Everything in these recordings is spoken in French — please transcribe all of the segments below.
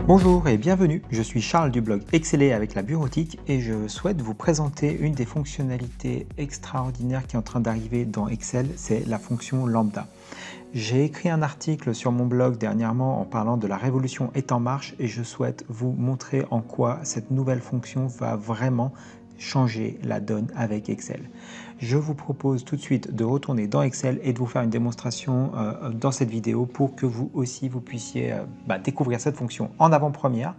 Bonjour et bienvenue, je suis Charles du blog Exceller avec la bureautique et je souhaite vous présenter une des fonctionnalités extraordinaires qui est en train d'arriver dans Excel, c'est la fonction lambda. J'ai écrit un article sur mon blog dernièrement en parlant de la révolution est en marche et je souhaite vous montrer en quoi cette nouvelle fonction va vraiment changer la donne avec Excel. Je vous propose tout de suite de retourner dans Excel et de vous faire une démonstration dans cette vidéo pour que vous aussi vous puissiez découvrir cette fonction en avant-première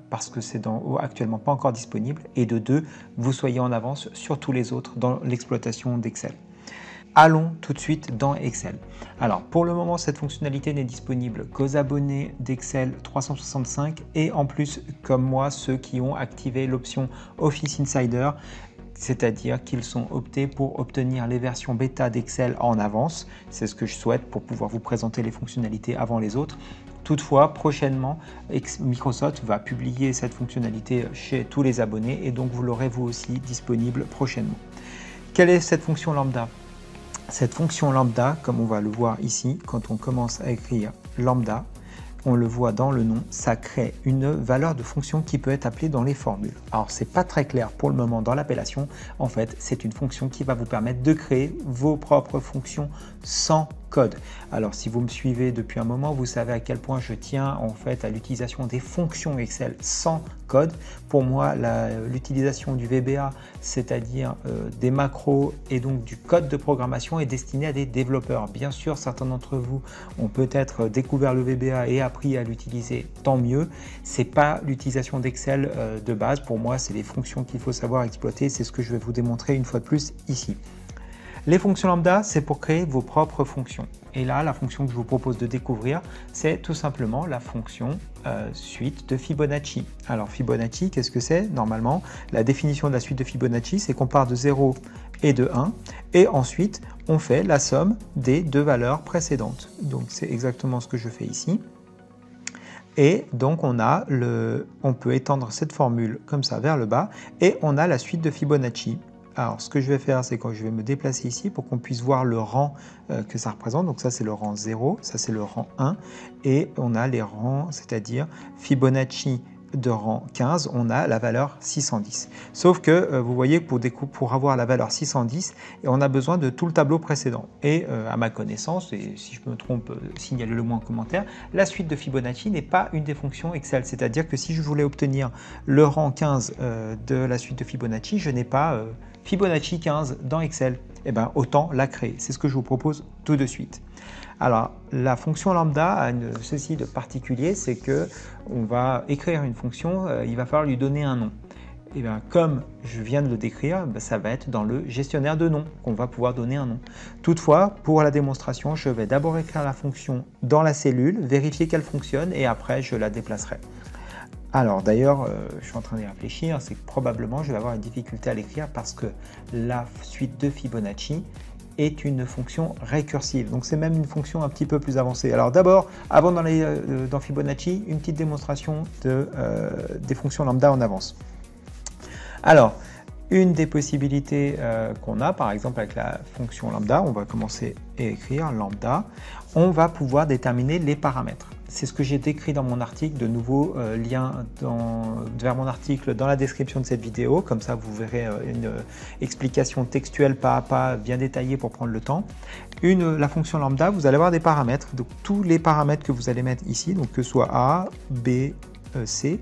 parce que c'est actuellement pas encore disponible et de deux, vous soyez en avance sur tous les autres dans l'exploitation d'Excel. Allons tout de suite dans Excel. Alors pour le moment cette fonctionnalité n'est disponible qu'aux abonnés d'Excel 365 et en plus comme moi ceux qui ont activé l'option Office Insider, c'est-à-dire qu'ils sont optés pour obtenir les versions bêta d'Excel en avance. C'est ce que je souhaite pour pouvoir vous présenter les fonctionnalités avant les autres. Toutefois, prochainement, Microsoft va publier cette fonctionnalité chez tous les abonnés et donc vous l'aurez vous aussi disponible prochainement. Quelle est cette fonction lambda ? Cette fonction lambda, comme on va le voir ici, quand on commence à écrire lambda, on le voit dans le nom, ça crée une valeur de fonction qui peut être appelée dans les formules. Alors c'est pas très clair pour le moment dans l'appellation, en fait c'est une fonction qui va vous permettre de créer vos propres fonctions sans code. Alors si vous me suivez depuis un moment, vous savez à quel point je tiens en fait à l'utilisation des fonctions Excel sans code. Pour moi, l'utilisation du VBA, c'est-à-dire des macros et donc du code de programmation est destinée à des développeurs. Bien sûr, certains d'entre vous ont peut-être découvert le VBA et appris à l'utiliser, tant mieux. C'est pas l'utilisation d'Excel de base. Pour moi, c'est les fonctions qu'il faut savoir exploiter. C'est ce que je vais vous démontrer une fois de plus ici. Les fonctions lambda, c'est pour créer vos propres fonctions. Et là, la fonction que je vous propose de découvrir, c'est tout simplement la fonction suite de Fibonacci. Alors Fibonacci, qu'est-ce que c'est? Normalement, la définition de la suite de Fibonacci, c'est qu'on part de 0 et de 1, et ensuite, on fait la somme des deux valeurs précédentes. Donc c'est exactement ce que je fais ici. Et donc on peut étendre cette formule comme ça vers le bas, et on a la suite de Fibonacci. Alors, ce que je vais faire, c'est que je vais me déplacer ici pour qu'on puisse voir le rang que ça représente. Donc ça, c'est le rang 0, ça, c'est le rang 1. Et on a les rangs, c'est-à-dire Fibonacci de rang 15, on a la valeur 610. Sauf que vous voyez que pour avoir la valeur 610, on a besoin de tout le tableau précédent. Et à ma connaissance, et si je me trompe, signalez-le moi en commentaire, la suite de Fibonacci n'est pas une des fonctions Excel. C'est-à-dire que si je voulais obtenir le rang 15 de la suite de Fibonacci, je n'ai pas Fibonacci 15 dans Excel. Eh bien, autant la créer. C'est ce que je vous propose tout de suite. Alors, la fonction lambda a ceci de particulier, c'est que on va écrire une fonction, il va falloir lui donner un nom. Et bien, comme je viens de le décrire, ça va être dans le gestionnaire de noms qu'on va pouvoir donner un nom. Toutefois, pour la démonstration, je vais d'abord écrire la fonction dans la cellule, vérifier qu'elle fonctionne et après je la déplacerai. Alors d'ailleurs, je suis en train d'y réfléchir, c'est que probablement je vais avoir une difficulté à l'écrire parce que la suite de Fibonacci est une fonction récursive. Donc c'est même une fonction un petit peu plus avancée. Alors d'abord, avant dans Fibonacci, une petite démonstration des fonctions lambda en avance. Alors, une des possibilités qu'on a, par exemple avec la fonction lambda, on va commencer à écrire lambda, on va pouvoir déterminer les paramètres. C'est ce que j'ai décrit dans mon article, de nouveau lien vers mon article dans la description de cette vidéo, comme ça vous verrez une explication textuelle pas à pas bien détaillée pour prendre le temps. La fonction lambda, vous allez avoir des paramètres, donc tous les paramètres que vous allez mettre ici, donc que ce soit A, B, C,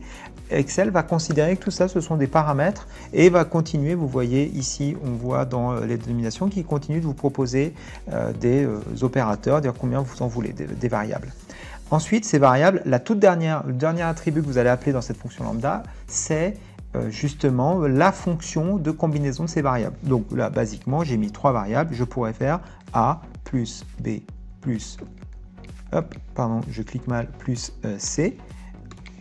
Excel va considérer que tout ça ce sont des paramètres et va continuer, vous voyez ici on voit dans les dénominations qui continue de vous proposer des opérateurs, dire combien vous en voulez, des variables. Ensuite, ces variables, le dernier attribut que vous allez appeler dans cette fonction lambda, c'est justement la fonction de combinaison de ces variables. Donc là, basiquement, j'ai mis trois variables. Je pourrais faire A plus B plus, je clique mal, plus C.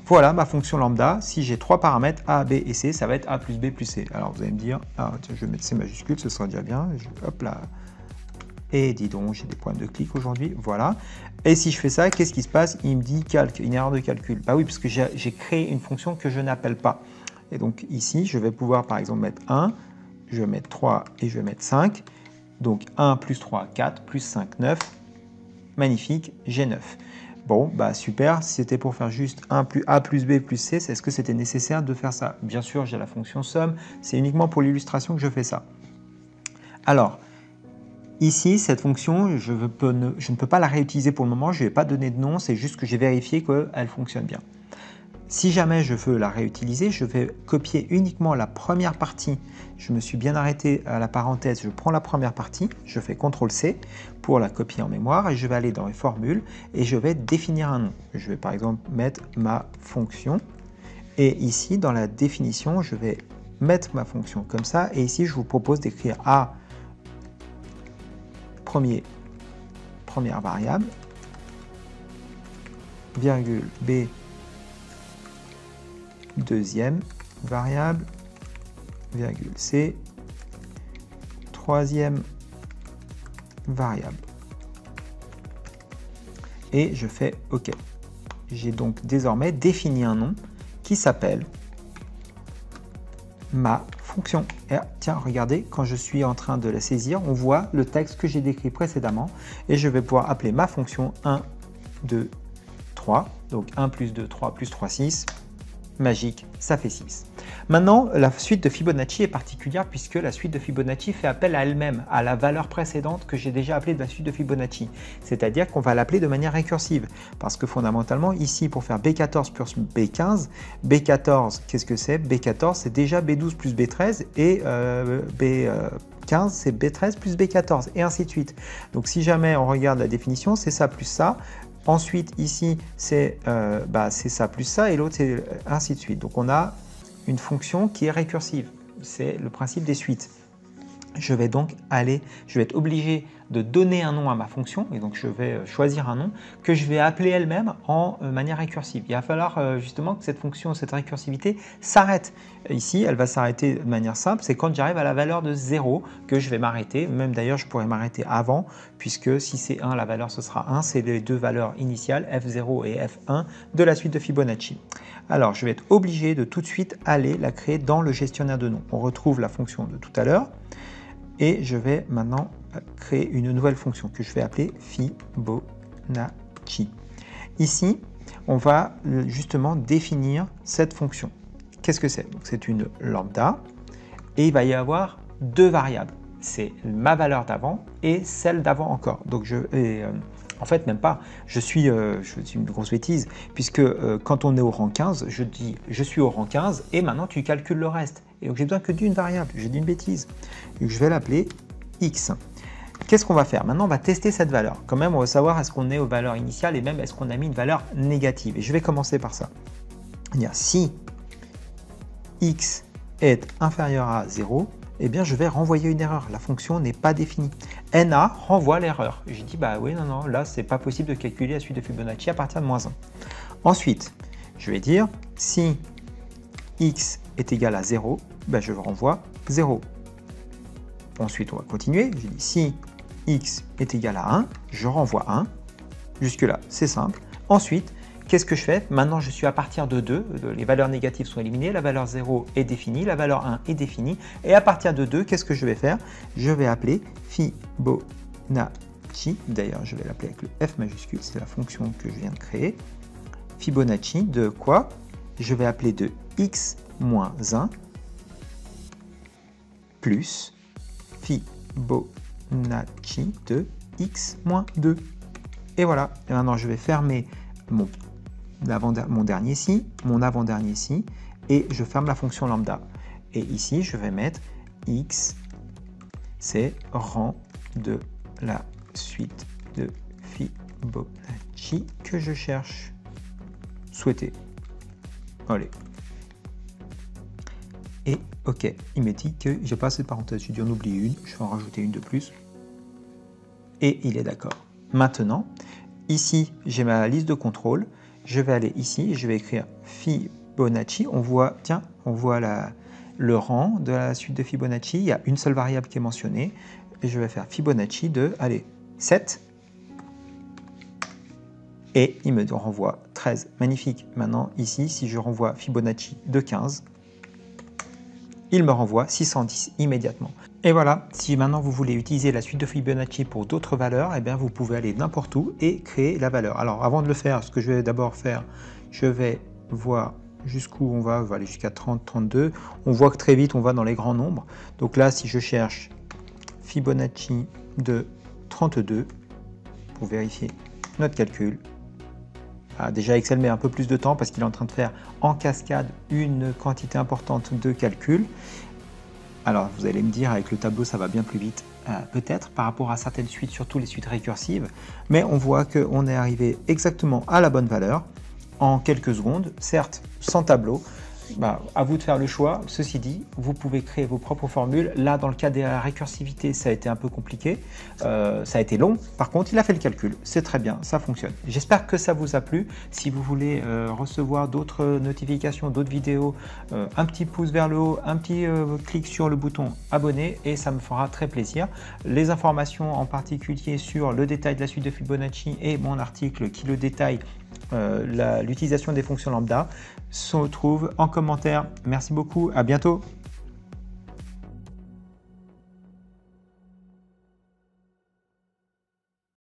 Voilà ma fonction lambda. Si j'ai trois paramètres A, B et C, ça va être A plus B plus C. Alors vous allez me dire, ah, tiens, je vais mettre C majuscule, ce sera déjà bien. Hop là. Et dis donc, j'ai des problèmes de clic aujourd'hui, voilà. Et si je fais ça, qu'est-ce qui se passe? Il me dit calque, une erreur de calcul. Bah oui, parce que j'ai créé une fonction que je n'appelle pas. Et donc ici, je vais pouvoir par exemple mettre 1, je vais mettre 3 et je vais mettre 5. Donc 1 plus 3, 4, plus 5, 9. Magnifique, j'ai 9. Bon, bah super, si c'était pour faire juste 1 plus A plus B plus C, est-ce que c'était nécessaire de faire ça? Bien sûr, j'ai la fonction somme, c'est uniquement pour l'illustration que je fais ça. Alors, ici, cette fonction, je ne peux pas la réutiliser pour le moment, je ne vais pas donner de nom, c'est juste que j'ai vérifié qu'elle fonctionne bien. Si jamais je veux la réutiliser, je vais copier uniquement la première partie. Je me suis bien arrêté à la parenthèse, je prends la première partie, je fais CTRL-C pour la copier en mémoire et je vais aller dans les formules et je vais définir un nom. Je vais par exemple mettre ma fonction et ici dans la définition, je vais mettre ma fonction comme ça et ici je vous propose d'écrire A première variable, virgule B deuxième variable, virgule C, troisième variable. Et je fais OK. J'ai donc désormais défini un nom qui s'appelle ma fonction. Et tiens, regardez, quand je suis en train de la saisir, on voit le texte que j'ai décrit précédemment et je vais pouvoir appeler ma fonction 1, 2, 3. Donc 1 plus 2, 3 plus 3, 6. Magique, ça fait 6. Maintenant, la suite de Fibonacci est particulière puisque la suite de Fibonacci fait appel à elle-même, à la valeur précédente que j'ai déjà appelée de la suite de Fibonacci. C'est-à-dire qu'on va l'appeler de manière récursive. Parce que fondamentalement, ici, pour faire B14 plus B15, B14, qu'est-ce que c'est? B14, c'est déjà B12 plus B13 et B15, c'est B13 plus B14 et ainsi de suite. Donc si jamais on regarde la définition, c'est ça plus ça. Ensuite, ici, c'est ça plus ça, et l'autre, c'est ainsi de suite. Donc, on a une fonction qui est récursive. C'est le principe des suites. Je vais être obligé de donner un nom à ma fonction, et donc je vais choisir un nom que je vais appeler elle-même en manière récursive. Il va falloir justement que cette fonction, cette récursivité s'arrête. Ici, elle va s'arrêter de manière simple, c'est quand j'arrive à la valeur de 0 que je vais m'arrêter. Même d'ailleurs, je pourrais m'arrêter avant, puisque si c'est 1, la valeur ce sera 1, c'est les deux valeurs initiales, F0 et F1 de la suite de Fibonacci. Alors, je vais être obligé de tout de suite aller la créer dans le gestionnaire de noms. On retrouve la fonction de tout à l'heure. Et je vais maintenant créer une nouvelle fonction que je vais appeler Fibonacci. Ici, on va justement définir cette fonction. Qu'est-ce que c'est? C'est une lambda et il va y avoir deux variables. C'est ma valeur d'avant et celle d'avant encore. Donc en fait, même pas. Je suis une grosse bêtise, puisque quand on est au rang 15, je dis je suis au rang 15 et maintenant tu calcules le reste. Et donc j'ai besoin que d'une variable, j'ai dit une bêtise. Donc je vais l'appeler x. Qu'est-ce qu'on va faire? Maintenant, on va tester cette valeur. Quand même, on va savoir est-ce qu'on est aux valeurs initiales et même est-ce qu'on a mis une valeur négative. Et je vais commencer par ça. Si x est inférieur à 0, eh bien, je vais renvoyer une erreur. La fonction n'est pas définie. NA renvoie l'erreur. J'ai dit, bah oui, non, là, c'est pas possible de calculer la suite de Fibonacci à partir de -1. Ensuite, je vais dire, si x est égal à 0, ben, je renvoie 0. Ensuite, on va continuer. Je dis, si x est égal à 1, je renvoie 1. Jusque-là, c'est simple. Ensuite, qu'est-ce que je fais? Maintenant, je suis à partir de 2, les valeurs négatives sont éliminées, la valeur 0 est définie, la valeur 1 est définie, et à partir de 2, qu'est-ce que je vais faire? Je vais appeler Fibonacci, d'ailleurs je vais l'appeler avec le F majuscule, c'est la fonction que je viens de créer. Fibonacci de quoi? Je vais appeler de x moins 1 plus Fibonacci de x moins 2. Et voilà, et maintenant je vais fermer mon dernier ici, mon avant-dernier ici, et je ferme la fonction lambda. Et ici, je vais mettre x, c'est rang de la suite de Fibonacci que je cherche. Souhaiter. Allez. Et OK, il me dit que j'ai pas assez de parenthèses, j'ai dû en oublier une, je vais en rajouter une de plus. Et il est d'accord. Maintenant, ici, j'ai ma liste de contrôle. Je vais aller ici et je vais écrire Fibonacci. On voit, tiens, on voit le rang de la suite de Fibonacci. Il y a une seule variable qui est mentionnée. Et je vais faire Fibonacci de, allez, 7. Et il me renvoie 13. Magnifique. Maintenant, ici, si je renvoie Fibonacci de 15, il me renvoie 610 immédiatement. Et voilà, si maintenant vous voulez utiliser la suite de Fibonacci pour d'autres valeurs, eh bien vous pouvez aller n'importe où et créer la valeur. Alors avant de le faire, ce que je vais d'abord faire, je vais voir jusqu'où on va aller jusqu'à 30, 32. On voit que très vite on va dans les grands nombres. Donc là, si je cherche Fibonacci de 32, pour vérifier notre calcul, déjà Excel met un peu plus de temps parce qu'il est en train de faire en cascade une quantité importante de calculs. Alors vous allez me dire, avec le tableau ça va bien plus vite, peut-être par rapport à certaines suites, surtout les suites récursives, mais on voit qu'on est arrivé exactement à la bonne valeur en quelques secondes, certes sans tableau. À vous de faire le choix. Ceci dit, vous pouvez créer vos propres formules. Là, dans le cas de la récursivité, ça a été un peu compliqué. Ça a été long. Par contre, il a fait le calcul. C'est très bien, ça fonctionne. J'espère que ça vous a plu. Si vous voulez recevoir d'autres notifications, d'autres vidéos, un petit pouce vers le haut, un petit clic sur le bouton abonner et ça me fera très plaisir. Les informations en particulier sur le détail de la suite de Fibonacci et mon article qui le détaille, l'utilisation des fonctions lambda, se retrouve en commentaire. Merci beaucoup, à bientôt.